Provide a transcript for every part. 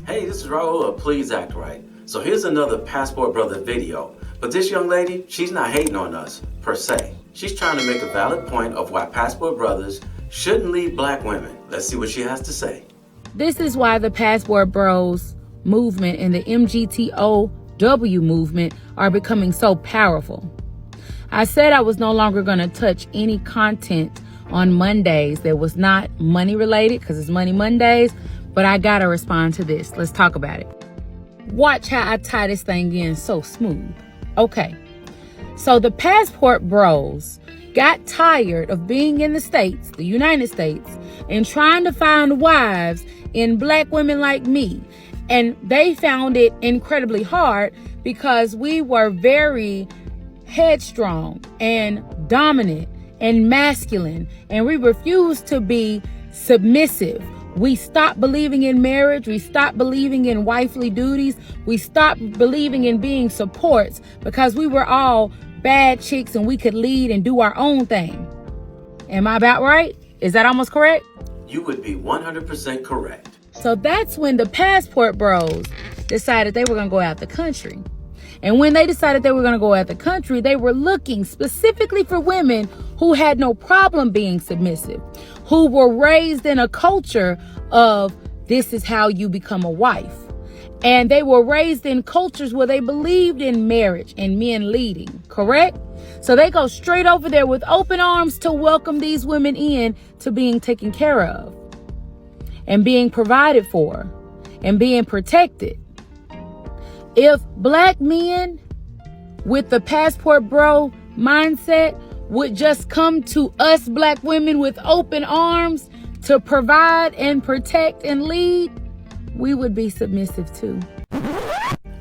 Hey, this is Raulh of Please Act Right. So here's another Passport Brother video. But this young lady, she's not hating on us, per se. She's trying to make a valid point of why Passport Brothers shouldn't lead black women. Let's see what she has to say. This is why the Passport Bros movement and the MGTOW movement are becoming so powerful. I said I was no longer going to touch any content on Mondays that was not money related because it's Money Mondays, but I got to respond to this. Let's talk about it. Watch how I tie this thing in so smooth. Okay, so the Passport Bros got tired of being in the States, the United States, and trying to find wives in black women like me. And they found it incredibly hard because we were very headstrong and dominant and masculine, and we refused to be submissive. We stopped believing in marriage. We stopped believing in wifely duties. We stopped believing in being supports because we were all bad chicks and we could lead and do our own thing. Am I about right? Is that almost correct? You would be 100% correct. So that's when the Passport Bros decided they were going to go out the country. And when they decided they were going to go out the country, they were looking specifically for women who had no problem being submissive, who were raised in a culture of this is how you become a wife. And they were raised in cultures where they believed in marriage and men leading, correct? So they go straight over there with open arms to welcome these women in to being taken care of and being provided for and being protected. If black men with the Passport Bro mindset would just come to us black women with open arms to provide and protect and lead, we would be submissive too.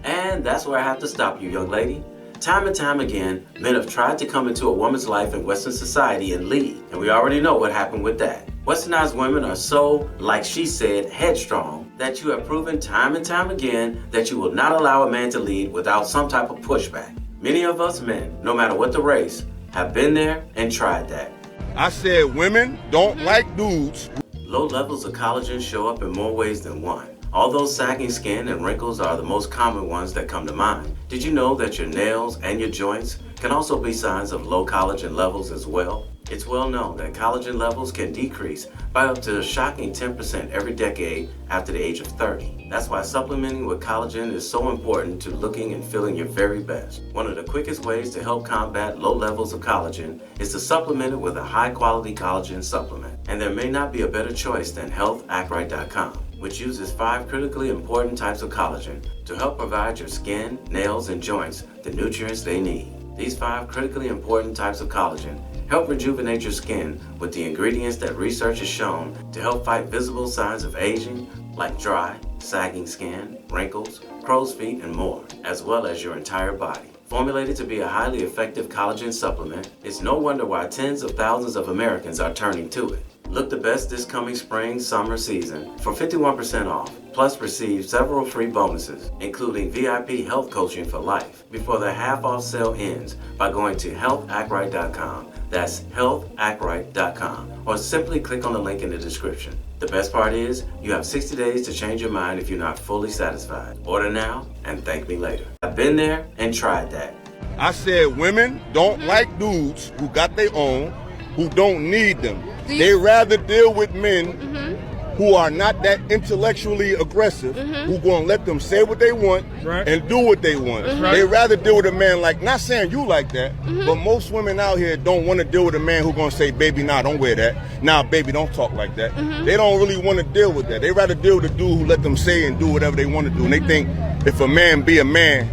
And that's where I have to stop you, young lady. Time and time again, men have tried to come into a woman's life in Western society and lead. And we already know what happened with that. Westernized women are so, like she said, headstrong, that you have proven time and time again that you will not allow a man to lead without some type of pushback. Many of us men, no matter what the race, have been there and tried that. I said women don't like dudes. Low levels of collagen show up in more ways than one. Although sagging skin and wrinkles are the most common ones that come to mind, did you know that your nails and your joints can also be signs of low collagen levels as well? It's well known that collagen levels can decrease by up to a shocking 10% every decade after the age of 30. That's why supplementing with collagen is so important to looking and feeling your very best. One of the quickest ways to help combat low levels of collagen is to supplement it with a high-quality collagen supplement. And there may not be a better choice than HealthActRight.com, which uses 5 critically important types of collagen to help provide your skin, nails, and joints the nutrients they need. These 5 critically important types of collagen help rejuvenate your skin with the ingredients that research has shown to help fight visible signs of aging like dry, sagging skin, wrinkles, crow's feet, and more, as well as your entire body. Formulated to be a highly effective collagen supplement, it's no wonder why tens of thousands of Americans are turning to it. Look the best this coming spring-summer season for 51% off, plus receive several free bonuses, including VIP health coaching for life, before the half-off sale ends by going to HealthActRight.com. That's HealthActRight.com, or simply click on the link in the description. The best part is, you have 60 days to change your mind if you're not fully satisfied. Order now and thank me later. I've been there and tried that. I said women don't like dudes who got their own, who don't need them. They rather deal with men who are not that intellectually aggressive, who gonna let them say what they want and do what they want. They rather deal with a man like, not saying you like that, but most women out here don't want to deal with a man who gonna say, baby, nah, don't wear that. Nah, baby, don't talk like that. They don't really want to deal with that. They rather deal with a dude who let them say and do whatever they want to do. And they think if a man be a man,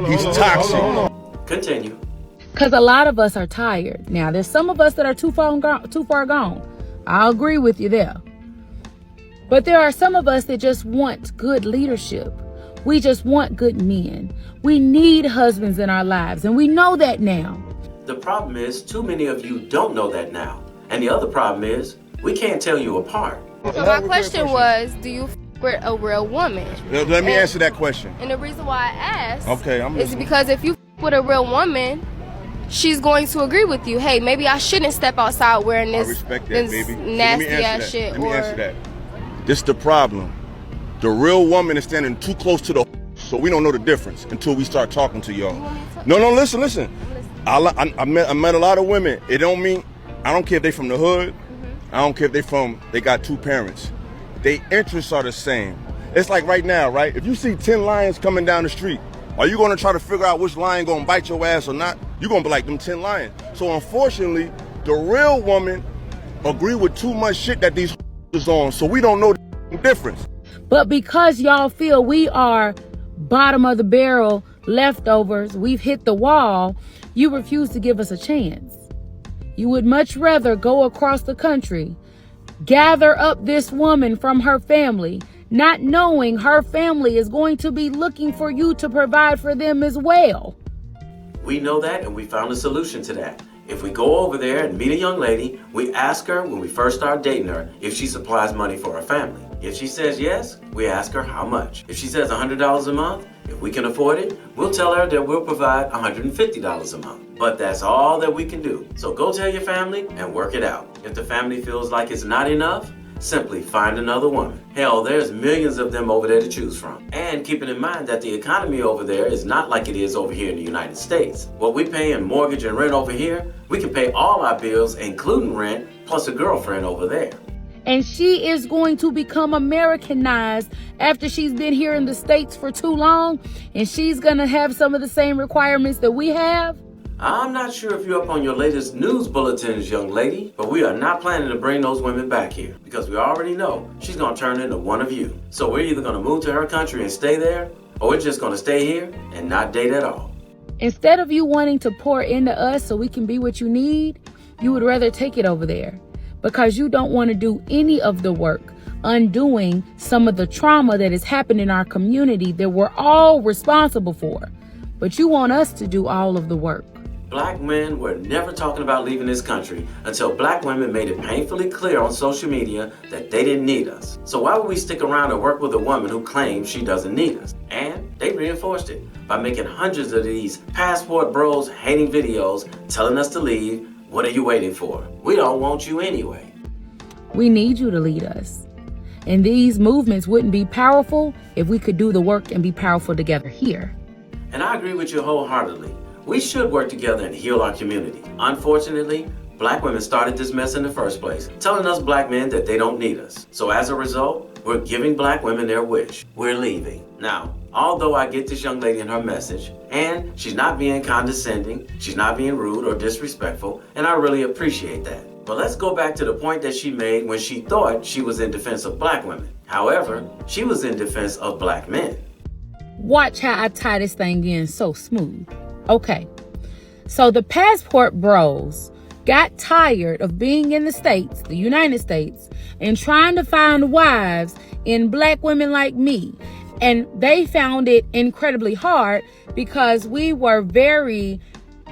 he's toxic. Continue. Because a lot of us are tired. Now, there's some of us that are too far gone. I'll agree with you there. But there are some of us that just want good leadership. We just want good men. We need husbands in our lives, and we know that now. The problem is, too many of you don't know that now. And the other problem is, we can't tell you apart. So my question was, do you with a real woman? Let me answer that question. And the reason why I asked I'm is because if you with a real woman, she's going to agree with you. Hey, maybe I shouldn't step outside wearing this, I respect that, this baby. nasty ass shit. Let me answer that. This is the problem. The real woman is standing too close to the so we don't know the difference until we start talking to y'all. No, listen. I met a lot of women. It don't mean, I don't care if they from the hood. I don't care if they got two parents. Their interests are the same. It's like right now, right? If you see 10 lions coming down the street, are you gonna try to figure out which lion gonna bite your ass or not? You're gonna be like them 10 lions. So unfortunately, the real woman agree with too much shit that these is on, so we don't know the difference. But because y'all feel we are bottom of the barrel leftovers, we've hit the wall, you refuse to give us a chance. You would much rather go across the country, gather up this woman from her family, not knowing her family is going to be looking for you to provide for them as well. We know that, and we found a solution to that. If we go over there and meet a young lady, we ask her when we first start dating her if she supplies money for her family. If she says yes, we ask her how much. If she says $100 a month, if we can afford it, we'll tell her that we'll provide $150 a month. But that's all that we can do. So go tell your family and work it out. If the family feels like it's not enough, simply find another woman. Hell, there's millions of them over there to choose from. And keeping in mind that the economy over there is not like it is over here in the United States. What we pay in mortgage and rent over here, we can pay all our bills, including rent, plus a girlfriend over there. And she is going to become Americanized after she's been here in the States for too long, and she's gonna have some of the same requirements that we have. I'm not sure if you're up on your latest news bulletins, young lady, but we are not planning to bring those women back here because we already know she's gonna turn into one of you. So we're either gonna move to her country and stay there, or we're just gonna stay here and not date at all. Instead of you wanting to pour into us so we can be what you need, you would rather take it over there because you don't want to do any of the work, undoing some of the trauma that has happened in our community that we're all responsible for. But you want us to do all of the work. Black men were never talking about leaving this country until black women made it painfully clear on social media that they didn't need us. So why would we stick around and work with a woman who claims she doesn't need us? And they reinforced it by making hundreds of these passport bros hating videos telling us to leave. What are you waiting for? We don't want you anyway. We need you to lead us. And these movements wouldn't be powerful if we could do the work and be powerful together here. And I agree with you wholeheartedly. We should work together and heal our community. Unfortunately, black women started this mess in the first place, telling us black men that they don't need us. So as a result, we're giving black women their wish. We're leaving. Now, although I get this young lady and her message, and she's not being condescending, she's not being rude or disrespectful, and I really appreciate that. But let's go back to the point that she made when she thought she was in defense of black women. However, she was in defense of black men. Watch how I tie this thing in so smooth. Okay, so the passport bros got tired of being in the States, the United States, and trying to find wives in black women like me. And they found it incredibly hard because we were very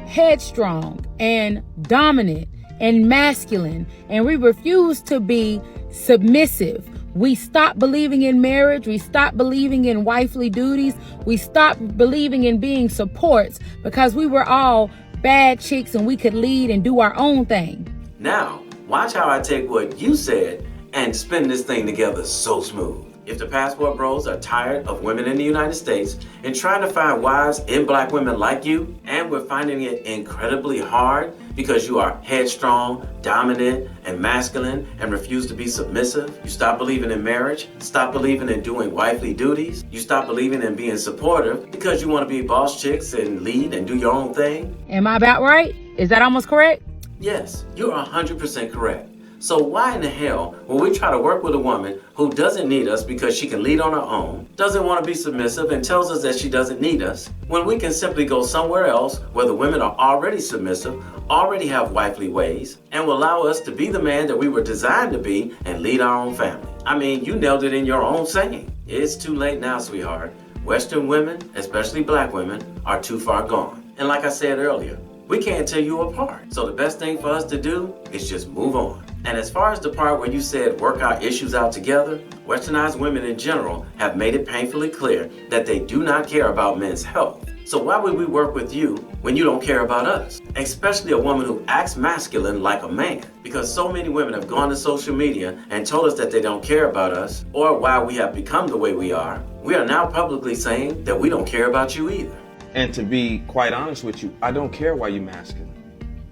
headstrong and dominant and masculine, and we refused to be submissive. We stopped believing in marriage. We stopped believing in wifely duties. We stopped believing in being supports because we were all bad chicks and we could lead and do our own thing. Now, watch how I take what you said and spin this thing together so smooth. If the passport bros are tired of women in the United States and trying to find wives in black women like you, and we're finding it incredibly hard because you are headstrong, dominant, and masculine and refuse to be submissive, you stop believing in marriage, stop believing in doing wifely duties, you stop believing in being supportive because you want to be boss chicks and lead and do your own thing. Am I about right? Is that almost correct? Yes, you're 100% correct. So why in the hell will we try to work with a woman who doesn't need us because she can lead on her own, doesn't want to be submissive, and tells us that she doesn't need us, when we can simply go somewhere else where the women are already submissive, already have wifely ways, and will allow us to be the man that we were designed to be and lead our own family? I mean, you nailed it in your own saying. It's too late now, sweetheart. Western women, especially black women, are too far gone. And like I said earlier, we can't tear you apart. So the best thing for us to do is just move on. And as far as the part where you said work our issues out together, westernized women in general have made it painfully clear that they do not care about men's health. So why would we work with you when you don't care about us? Especially a woman who acts masculine like a man. Because so many women have gone to social media and told us that they don't care about us, or why we have become the way we are now publicly saying that we don't care about you either. And to be quite honest with you, I don't care why you masculine.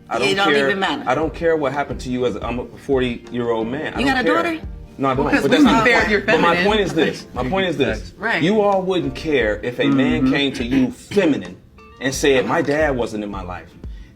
It don't even matter. I don't care what happened to you as I'm a 40-year-old man. You got a daughter? No, I don't. Because but that's not but my point is this. My point is this. Right. You all wouldn't care if a man came to you feminine and said, my dad wasn't in my life.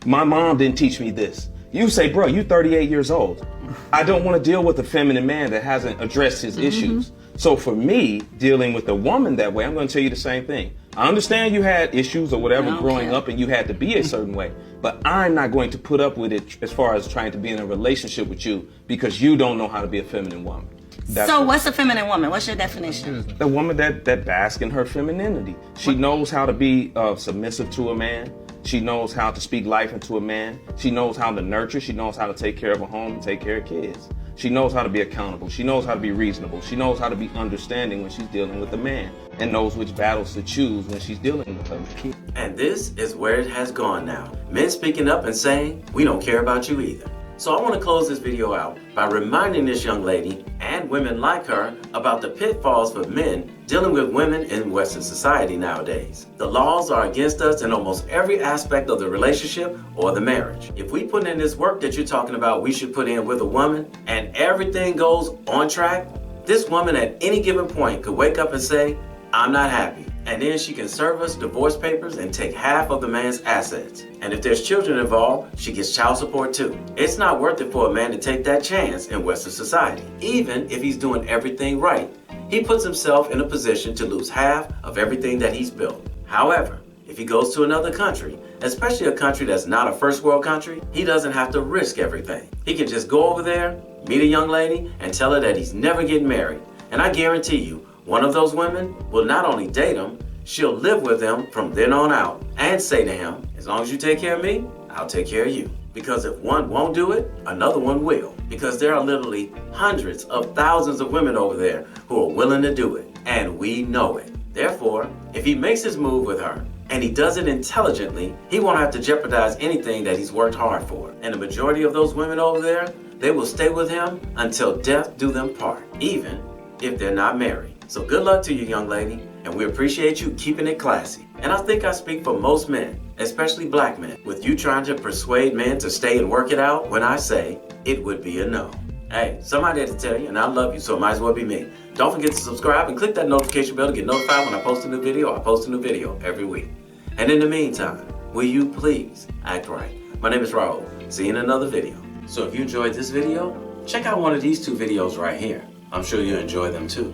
My mom didn't teach me this. You say, bro, you 38 years old. I don't want to deal with a feminine man that hasn't addressed his issues. So for me, dealing with a woman that way, I'm going to tell you the same thing. I understand you had issues or whatever growing up and you had to be a certain way, but I'm not going to put up with it as far as trying to be in a relationship with you because you don't know how to be a feminine woman. So what's a feminine woman? What's your definition? The woman that basks in her femininity. She knows how to be submissive to a man. She knows how to speak life into a man. She knows how to nurture. She knows how to take care of a home and take care of kids. She knows how to be accountable. She knows how to be reasonable. She knows how to be understanding when she's dealing with a man and knows which battles to choose when she's dealing with him. And this is where it has gone now. Men speaking up and saying, we don't care about you either. So I want to close this video out by reminding this young lady and women like her about the pitfalls for men dealing with women in Western society nowadays. The laws are against us in almost every aspect of the relationship or the marriage. If we put in this work that you're talking about we should put in with a woman and everything goes on track, this woman at any given point could wake up and say, I'm not happy. And then she can serve us divorce papers and take half of the man's assets. And if there's children involved, she gets child support too. It's not worth it for a man to take that chance in Western society. Even if he's doing everything right, he puts himself in a position to lose half of everything that he's built. However, if he goes to another country, especially a country that's not a first world country, he doesn't have to risk everything. He can just go over there, meet a young lady, and tell her that he's never getting married. And I guarantee you, one of those women will not only date him, she'll live with him from then on out and say to him, as long as you take care of me, I'll take care of you. Because if one won't do it, another one will. Because there are literally hundreds of thousands of women over there who are willing to do it. And we know it. Therefore, if he makes his move with her, and he does it intelligently, he won't have to jeopardize anything that he's worked hard for. And the majority of those women over there, they will stay with him until death do them part, even if they're not married. So good luck to you, young lady, and we appreciate you keeping it classy. And I think I speak for most men, especially black men, with you trying to persuade men to stay and work it out when I say it would be a no. Hey, somebody had to tell you, and I love you, so it might as well be me. Don't forget to subscribe and click that notification bell to get notified when I post a new video. I post a new video every week. And in the meantime, will you please act right? My name is Raulh. See you in another video. So if you enjoyed this video, check out one of these two videos right here. I'm sure you'll enjoy them too.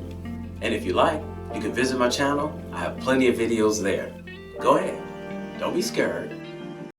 And if you like, you can visit my channel. I have plenty of videos there. Go ahead. Don't be scared.